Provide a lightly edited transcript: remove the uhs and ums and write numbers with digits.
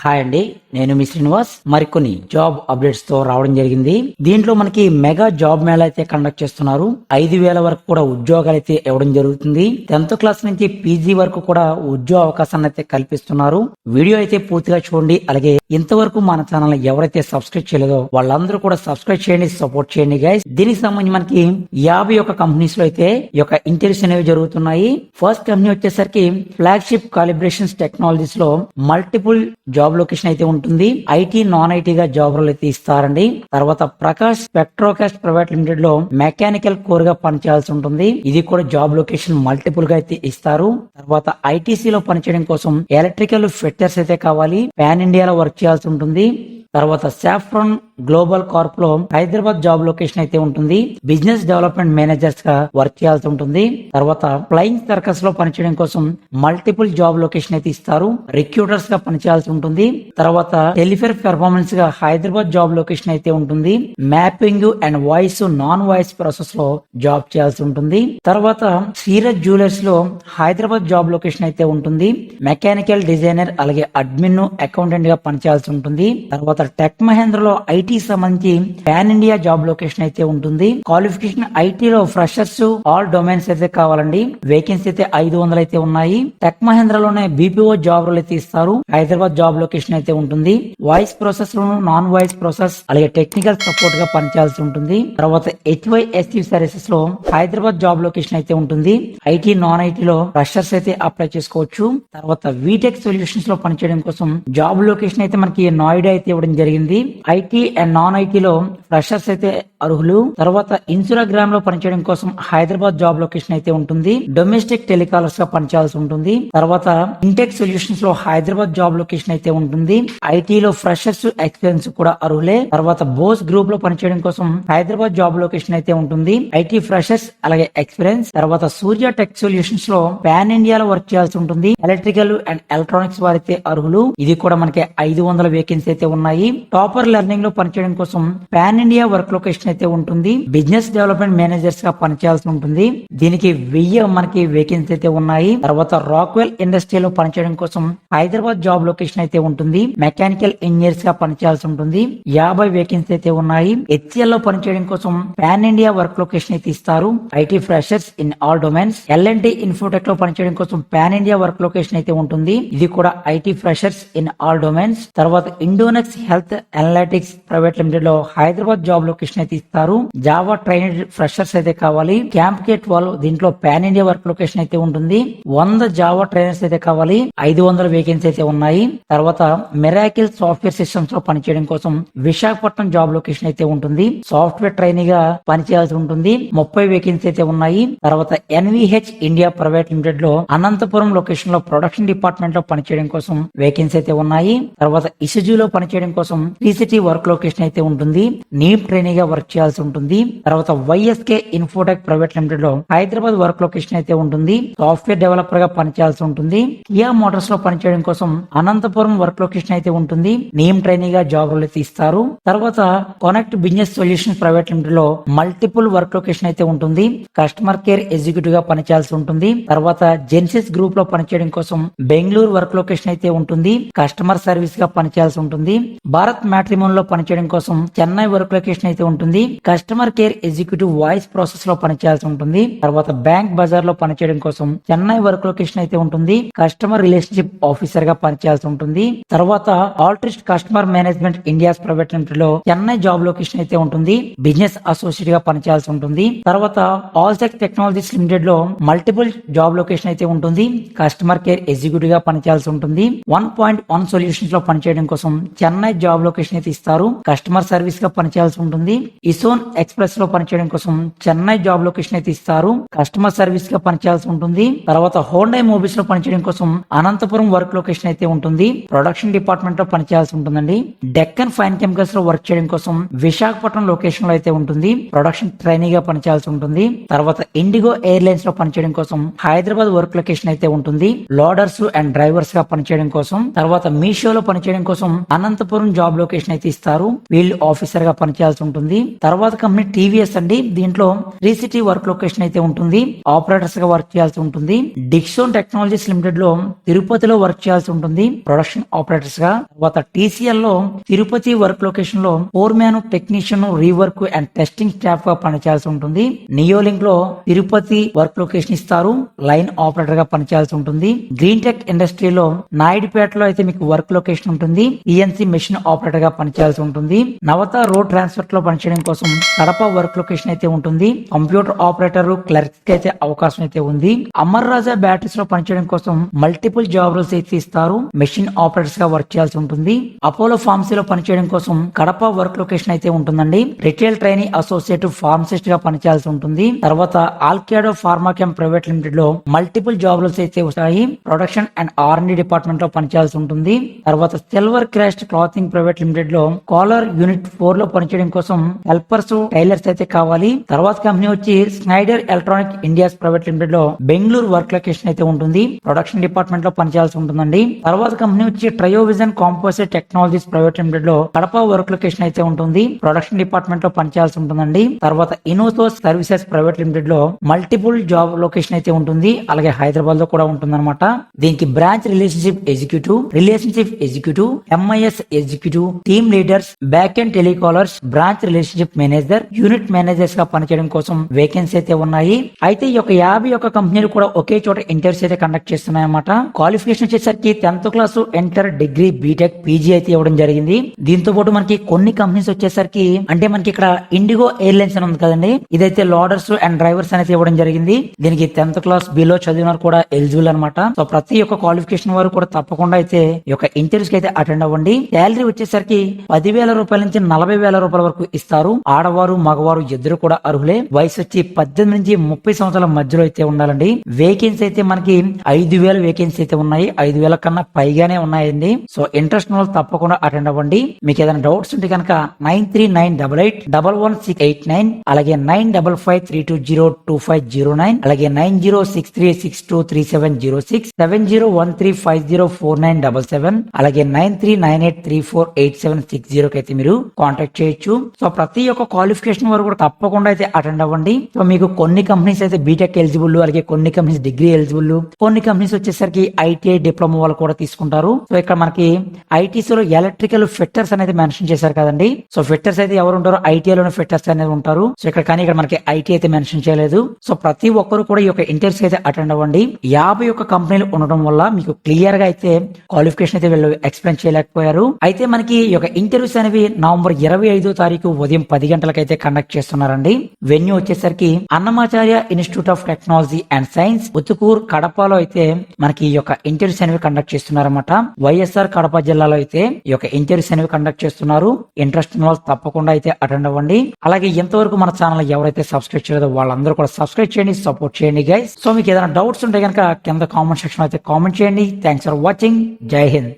Hi అండి, నేను మీ శ్రీనివాస్. మరికొన్ని జాబ్ అప్డేట్స్ తో రావడం జరిగింది. దీంట్లో మనకి మెగా జాబ్ మేళా అయితే కండక్ట్ చేస్తున్నారు. 5,000 వరకు కూడా ఉద్యోగాలు అయితే ఇవ్వడం జరుగుతుంది. 10th క్లాస్ నుంచి పీజీ వరకు కూడా ఉద్యోగ అవకాశాన్ని అయితే కల్పిస్తున్నారు. వీడియో అయితే పూర్తిగా చూడండి. అలాగే ఇంతవరకు మన ఛానల్ ఎవరైతే సబ్స్క్రైబ్ చేయలేదో వాళ్ళందరూ కూడా సబ్స్క్రైబ్ చేయండి, సపోర్ట్ చేయండి గైస్. దీనికి సంబంధించి మనకి 51 కంపెనీస్ లో అయితే ఈ యొక్క ఇంటర్వ్యూస్ అనేవి జరుగుతున్నాయి. ఫస్ట్ కంపెనీ వచ్చేసరికి ఫ్లాగ్షిప్ కాలిబ్రేషన్స్ టెక్నాలజీస్ లో మల్టిపుల్ జాబ్ లొకేషన్ అయితే ఉంటుంది. ఐటీ నాన్ ఐటీ గా జాబ్ రోల్ అయితే ఇస్తారండి. తర్వాత ప్రకాష్ స్పెక్ట్రోకాస్ట్ ప్రైవేట్ లిమిటెడ్ లో మెకానికల్ కోర్ గా పనిచేయాల్సి ఉంటుంది. ఇది కూడా జాబ్ లొకేషన్ మల్టిపుల్ గా అయితే ఇస్తారు. తర్వాత ఐటీసీ లో పనిచేయడం కోసం ఎలక్ట్రికల్ ఫిట్టర్స్ అయితే కావాలి. పాన్ ఇండియాలో వర్క్ చేయాల్సి ఉంటుంది. తర్వాత సాఫ్రాన్ గ్లోబల్ కార్ప్ లో హైదరాబాద్ జాబ్ లొకేషన్ అయితే ఉంటుంది. బిజినెస్ డెవలప్మెంట్ మేనేజర్స్ గా వర్క్ చేయాల్సి ఉంటుంది. తర్వాత ఫ్లయింగ్ సర్కస్ లో పనిచేయడం కోసం మల్టిపుల్ జాబ్ లొకేషన్ అయితే ఇస్తారు. రిక్రూటర్స్ గా పనిచేయాల్సి ఉంటుంది. తర్వాత టెలిఫేర్ పెర్ఫార్మెన్స్ గా హైదరాబాద్ జాబ్ లొకేషన్ అయితే ఉంటుంది. Mapping and voice non voice process లో జాబ్ చేయాల్సి ఉంటుంది. తర్వాత సీరజ్ జ్యువెలర్స్ లో హైదరాబాద్ జాబ్ లొకేషన్ అయితే ఉంటుంది. మెకానికల్ డిజైనర్ అలాగే అడ్మిన్ అకౌంటెంట్ గా పనిచేయాల్సి ఉంటుంది. తర్వాత టెక్ మహేంద్రలో ఐటీ సంబంధించి పాన్ ఇండియా జాబ్ లొకేషన్ అయితే ఉంటుంది. క్వాలిఫికేషన్ ఐటీలో ఫ్రెషర్స్ ఆల్ డొమైన్స్ అయితే కావాలండి. వేకెన్సీ అయితే 500 అయితే ఉన్నాయి. టెక్ మహేంద్రలోనే బీపీఓ జాబ్ రోల్ అయితే ఇస్తారు. హైదరాబాద్ జాబ్ లొకేషన్ అయితే ఉంటుంది. వాయిస్ ప్రాసెస్ లోను నాన్ వాయిస్ ప్రాసెస్ అలాగే టెక్నికల్ సపోర్ట్ గా పనిచేయాల్సి ఉంటుంది. తర్వాత HYSC సర్వీసెస్ లో హైదరాబాద్ జాబ్ లొకేషన్ అయితే ఉంటుంది. ఐటీ నాన్ ఐటీలో ఫ్రెషర్స్ అయితే అప్లై చేసుకోవచ్చు. తర్వాత వీటెక్ సొల్యూషన్స్ లో పనిచేయడం కోసం జాబ్ లొకేషన్ అయితే మనకి నోయిడా అయితే ఇవ్వడం జరిగింది. ఐటీ అండ్ నాన్ ఐటీలో ఫ్రెషర్స్ అయితే అర్హులు. తర్వాత ఇన్స్టాగ్రామ్ లో పనిచేయడం కోసం హైదరాబాద్ జాబ్ లొకేషన్ అయితే ఉంటుంది. డొమెస్టిక్ టెలికాలర్స్ గా పనిచేయాల్సి ఉంటుంది. తర్వాత ఇంటెక్ సొల్యూషన్స్ లో హైదరాబాద్ జాబ్ లొకేషన్ అయితే ఉంటుంది. ఐటీలో ఫ్రెషర్స్ ఎక్స్పీరియన్స్ కూడా అర్హులే. తర్వాత బోస్ గ్రూప్ లో పనిచేయడం కోసం హైదరాబాద్ జాబ్ లొకేషన్ అయితే ఉంటుంది. ఐటీ ఫ్రెషర్స్ అలాగే ఎక్స్పీరియన్స్. తర్వాత సూర్య టెక్ సొల్యూషన్స్ లో పాన్ ఇండియాలో వర్క్ చేయాల్సి ఉంటుంది. ఎలక్ట్రికల్ అండ్ ఎలక్ట్రానిక్స్ వారైతే అర్హులు. ఇది కూడా మనకి 500 వేకెన్సీ అయితే ఉన్నాయి. టాపర్ లెర్నింగ్ లో పనిచేయడం కోసం పాన్ ఇండియా వర్క్ లొకేషన్ అయితే ఉంటుంది. బిజినెస్ డెవలప్మెంట్ మేనేజర్స్ గా పనిచేయాల్సి ఉంటుంది. దీనికి 1000 మనకి వేకెన్సీ అయితే ఉన్నాయి. తర్వాత రాక్వెల్ ఇండస్ట్రీలో పనిచేయడం కోసం హైదరాబాద్ జాబ్ లొకేషన్ అయితే ఉంటుంది. మెకానికల్ ఇంజనీర్స్ గా పనిచేయాల్సి ఉంటుంది. 50 వేకెన్సీ అయితే ఉన్నాయి. HCL లో పనిచేయడం కోసం పాన్ ఇండియా వర్క్ లొకేషన్ అయితే ఇస్తారు. IT freshers in all domains. L&T Infotech లో పనిచేయడం కోసం పాన్ ఇండియా వర్క్ లొకేషన్ అయితే ఉంటుంది. ఇది కూడా IT freshers in all domains. తర్వాత ఇండోనెక్స్ హెల్త్ అనలిటిక్స్ ప్రైవేట్ లిమిటెడ్ లో హైదరాబాద్ జాబ్ లొకేషన్ అయితే ఇస్తారు. జావా ట్రైనడ్ ఫ్రెషర్స్ అయితే కావాలి. క్యాంప్ గేట్ వాళ్ళు దీంట్లో పాన్ ఇండియా వర్క్ లొకేషన్ అయితే ఉంటుంది. 100 జావా ట్రైనర్స్ అయితే కావాలి. 500 వేకెన్సీ అయితే ఉన్నాయి. తర్వాత మిరాకిల్ సాఫ్ట్వేర్ సిస్టమ్స్ లో పనిచేయడం కోసం విశాఖపట్నం జాబ్ లొకేషన్ అయితే ఉంటుంది. సాఫ్ట్వేర్ ట్రైనీగా పనిచేయాల్సి ఉంటుంది. 30 వేకెన్సీ అయితే ఉన్నాయి. తర్వాత NVH ఇండియా ప్రైవేట్ లిమిటెడ్ లో అనంతపురం లొకేషన్ లో ప్రొడక్షన్ డిపార్ట్మెంట్ లో పనిచేయడం కోసం వేకెన్సీ అయితే ఉన్నాయి. తర్వాత ఇసుజులో పనిచేయడం కోసం టీసీటీ వర్క్ లొకేషన్ అయితే ఉంటుంది. నీమ్ ట్రైనీగా వర్క్ చేయాల్సి ఉంటుంది. తర్వాత YSK ఇన్ఫోటెక్ ప్రైవేట్ లిమిటెడ్ లో హైదరాబాద్ వర్క్ లొకేషన్ అయితే ఉంటుంది. సాఫ్ట్వేర్ డెవలపర్ గా పనిచేయాల్సి ఉంటుంది. కియా మోటార్స్ లో పనిచేయడం కోసం అనంతపురం వర్క్ లొకేషన్ అయితే ఉంటుంది. నీమ్ ట్రైనీగా జాబ్ రోల్ అయితే ఇస్తారు. తర్వాత connect business solution private limited లో మల్టిపుల్ వర్క్ లొకేషన్ అయితే ఉంటుంది. కస్టమర్ కేర్ ఎగ్జిక్యూటివ్ గా పనిచేయాల్సి ఉంటుంది. తర్వాత జెన్సిస్ గ్రూప్ లో పనిచేయడం కోసం బెంగళూరు వర్క్ లొకేషన్ అయితే ఉంటుంది. కస్టమర్ సర్వీస్ గా పనిచేయాల్సి ఉంటుంది. భారత్ మ్యాట్రిమోన్ లో పనిచేయడం కోసం చెన్నై వర్క్ లొకేషన్ అయితే ఉంటుంది. Customer care executive voice process లో పనిచేయాల్సి ఉంటుంది. తర్వాత బ్యాంక్ బజార్ లో పనిచేయడం కోసం చెన్నై వర్క్ లొకేషన్ అయితే ఉంటుంది. కస్టమర్ రిలేషన్షిప్ ఆఫీసర్ గా పనిచేయాల్సి ఉంటుంది. తర్వాత altruist customer management India's private limited లో చెన్నై జాబ్ లొకేషన్ అయితే ఉంటుంది. బిజినెస్ అసోసియేట్ గా పనిచేయాల్సి ఉంటుంది. తర్వాత ఆల్సెక్ టెక్నాలజీస్ లిమిటెడ్ లో మల్టిపుల్ జాబ్ లొకేషన్ అయితే ఉంటుంది. కస్టమర్ కేర్ ఎగ్జిక్యూటివ్ గా పనిచేయాల్సి ఉంటుంది. 1.1 సొల్యూషన్స్ లో పనిచేయడం కోసం చెన్నై జాబ్ లొకేషన్ అయితే ఇస్తారు. కస్టమర్ సర్వీస్ గా పనిచేయాల్సి ఉంటుంది. ఇసోన్ ఎక్స్ప్రెస్ లో పనిచేయడం కోసం చెన్నై జాబ్ లొకేషన్ అయితే ఇస్తారు. కస్టమర్ సర్వీస్ గా పనిచేయాల్సి ఉంటుంది. తర్వాత హోండై మూవీస్ లో పనిచేయడం కోసం అనంతపురం వర్క్ లొకేషన్ అయితే ఉంటుంది. ప్రొడక్షన్ డిపార్ట్మెంట్ లో పనిచేయాల్సి ఉంటుందండి. డెక్కన్ ఫైన్ కెమికల్స్ లో వర్క్ చేయడం కోసం విశాఖపట్నం లొకేషన్ లో అయితే ఉంటుంది. ప్రొడక్షన్ ట్రైనీగా పనిచేయాల్సి ఉంటుంది. తర్వాత ఇండిగో ఎయిర్లైన్స్ లో పనిచేయడం కోసం హైదరాబాద్ వర్క్ లొకేషన్ అయితే ఉంటుంది. లోడర్స్ అండ్ డ్రైవర్స్ గా పనిచేయడం కోసం. తర్వాత మీషోలో పనిచేయడం కోసం అనంతపురం జాబ్ లొకేషన్ అయితే ఇస్తారు. వీళ్ళు ఆఫీసర్ గా పనిచేయాల్సి ఉంటుంది. తర్వాత కంపెనీ టీవీఎస్ అండి. దీంట్లో 3 సిటీ వర్క్ లొకేషన్ అయితే ఉంటుంది. ఆపరేటర్స్ గా వర్క్ చేయాల్సి ఉంటుంది. డిక్సోన్ టెక్నాలజీస్ లిమిటెడ్ లో తిరుపతిలో వర్క్ చేయాల్సి ఉంటుంది ప్రొడక్షన్ ఆపరేటర్స్ గా. తర్వాత టీసీఎల్ లో తిరుపతి వర్క్ లొకేషన్ లో four man technician, rework and testing staff గా పనిచేయాల్సి ఉంటుంది. నియోలింక్ లో తిరుపతి వర్క్ లొకేషన్ ఇస్తారు, లైన్ ఆపరేటర్ గా పనిచేయాల్సి ఉంటుంది. గ్రీన్ టెక్ ఇండస్ట్రీలో నాయుడుపేటలో అయితే మీకు వర్క్ లొకేషన్ ఉంటుంది. ఈఎన్సీ మెషిన్ ఆపరేటర్ గా పనిచేయాల్సి ఉంటుంది. నవత రోడ్ ట్రాన్స్పోర్ట్ లో పనిచేయడం కోసం కడప వర్క్ లొకేషన్ అయితే ఉంటుంది. కంప్యూటర్ ఆపరేటర్, క్లర్క్స్ కి అయితే అవకాశం అయితే ఉంది. అమర్ రాజా బ్యాటరీస్ లో పనిచేయడం కోసం మల్టిపుల్ జాబ్ రోల్స్ అయితే ఇస్తారు. మెషిన్ ఆపరేటర్స్ గా వర్క్ చేయాల్సి ఉంటుంది. అపోలో ఫార్మసీ లో పనిచేయడం కోసం కడప వర్క్ లొకేషన్ అయితే ఉంటుందండి. రిటైల్ ట్రైనింగ్ అసోసియేట్ ఫార్మసిస్ట్ గా పనిచేయాల్సి ఉంటుంది. తర్వాత ఆల్కాడో ఫార్మాకెమ్ ప్రైవేట్ లిమిటెడ్ లో మల్టిపుల్ జాబ్ రోల్స్ అయితే వస్తాయి. ప్రొడక్షన్ అండ్ R&D డిపార్ట్మెంట్ లో పనిచేయాల్సి ఉంటుంది. తర్వాత సిల్వర్ క్రాస్ట్ క్లాతింగ్ ప్రైవేట్ లిమిటెడ్ లో కాలర్ యూనిట్ 4 లో పనిచేయడం కోసం హెల్పర్స్, టైలర్స్ అయితే కావాలి. తర్వాత కంపెనీ వచ్చి Schneider electronic India's private limited లో బెంగళూరు వర్క్ లొకేషన్ అయితే ఉంటుంది. ప్రొడక్షన్ డిపార్ట్మెంట్ లో పనిచేయాల్సి ఉంటుందండి. తర్వాత కంపెనీ వచ్చి ట్రయోవిజన్ కాంపోజిట్ టెక్నాలజీస్ ప్రైవేట్ లిమిటెడ్ లో కడప వర్క్ లొకేషన్ అయితే ఉంటుంది. ప్రొడక్షన్ డిపార్ట్మెంట్ లో పనిచేయాల్సి ఉంటుందండి. తర్వాత ఇనోసోస్ సర్వీసెస్ ప్రైవేట్ లిమిటెడ్ లో మల్టిపుల్ జాబ్ లొకేషన్ అయితే ఉంటుంది. అలాగే హైదరాబాద్ లో కూడా ఉంటుందన్నమాట. దీనికి branch relationship executive, MIS executive, team leaders, back and telecallers, branch relationship manager, unit managers గా పనిచేయడం కోసం వేకెన్సీ అయితే ఉన్నాయి. అయితే ఈ యొక్క 51 కంపెనీలు కూడా ఒకే చోట ఇంటర్వ్యూస్ అయితే కండక్ట్ చేస్తున్నాయన్నమాట. క్వాలిఫికేషన్ వచ్చేసరికి 10th class, inter, degree, BTech, PG అయితే ఇవ్వడం జరిగింది. దీంతో పాటు మనకి కొన్ని కంపెనీస్ వచ్చేసరికి అంటే మనకి ఇక్కడ ఇండిగో ఎయిర్లైన్స్ అని ఉంది కదండి, ఇదైతే లోడర్స్ అండ్ డ్రైవర్స్ అనేది ఇవ్వడం జరిగింది. దీనికి 10th క్లాస్ బిలో చదివిన కూడా ఎలిజిబుల్ అనమాట. సో ప్రతి ఒక్క క్వాలిఫికేషన్ వారు కూడా తప్పకుండా అయితే ఈ యొక్క ఇంటర్వ్యూస్ కి అయితే అటెండ్ అవ్వండి. శాలరీ వచ్చేసరికి 10,000 రూపాయల నుంచి 40,000 రూపాయల వరకు ఇస్తారు. ఆడవారు, మగవారు ఇద్దరు కూడా అర్హులే. వయసు వచ్చి 18 నుంచి 30 సంవత్సరాల మధ్యలో అయితే ఉండాలండి. వేకెన్సీ అయితే మనకి 5,000 వేకెన్సీ అయితే ఉన్నాయి. 5,000 కన్నా పైగానే ఉన్నాయండి. సో ఇంట్రెస్ట్ ఉన్న వాళ్ళు తప్పకుండా అటెండ్ అవ్వండి. మీకు ఏదైనా డౌట్స్ ఉంటే కనుక 9398811689 అలాగే 9553202509 అలాగే 9063623706 7013504977 అలాగే 9398348760 కి అయితే మీరు కాంటాక్ట్ చేయొచ్చు. సో ప్రతి ఒక్క క్వాలిఫికేషన్ వారు కూడా తప్పకుండా అయితే అటెండ్ అవ్వండి. సో మీకు కొన్ని కంపెనీస్ అయితే బీటెక్ ఎలిజిబుల్, అలాగే కొన్ని కంపెనీస్ డిగ్రీ ఎలిజిబుల్, కొన్ని కంపెనీస్ వచ్చేసరికి ఐటీఐ డిప్లొమా వాళ్ళు కూడా తీసుకుంటారు. సో ఇక్కడ మనకి ఐటీసీ లో ఎలక్ట్రికల్ ఫిట్టర్స్ అనేది మెన్షన్ చేశారు కదండి. సో ఫిట్టర్స్ అయితే ఎవరు ఉంటారో ఐటీఐలోనే ఫిట్టర్స్ అనేది ఉంటారు. సో ఇక్కడ కానీ ఇక్కడ మనకి ఐటీ అయితే మెన్షన్ చేయలేదు. సో ప్రతి ఒక్కరు కూడా ఈ యొక్క ఇంటర్వ్యూస్ అయితే అటెండ్ అవ్వండి. 51 కంపెనీలు ఉండడం వల్ల మీకు క్లియర్ గా అయితే క్వాలిఫికేషన్ అయితే వీళ్ళు ఎక్స్ప్లెయిన్ చేయలేకపోయారు. అయితే మనకి ఈ యొక్క ఇంటర్వ్యూస్ అనేవి నవంబర్ 25వ తారీఖు ఉదయం 10 గంటలకు అయితే కండక్ట్ చేస్తున్నారండి. వెన్యూ వచ్చేసరికి Annamacharya institute of technology and science, Utukur, కడపలో అయితే మనకి ఈ యొక్క ఇంటర్వ్యూస్ అనేవి కండక్ట్ చేస్తున్నారన్నమాట. వైఎస్ఆర్ కడప జిల్లాలో అయితే ఈ యొక్క ఇంటర్వ్యూస్ అనేవి కండక్ట్ చేస్తున్నారు. ఇంట్రెస్ట్ ఉన్న వాళ్ళు తప్పకుండా అయితే అటెండ్ అవ్వండి. అలాగే ఎంతవరకు మన ఛానల్ ఎవరైతే సబ్స్క్రైబ్ చేయలేదో వాళ్ళందరూ కూడా సబ్స్క్రైబ్ చేయండి, సపోర్ట్ చేయండి గైస్. సో మీకు ఏదైనా డౌట్స్ ఉంటే కనుక కింద కామెంట్ సెక్షన్ అయితే కామెంట్ చేయండి. Thanks for watching. జై హింద్.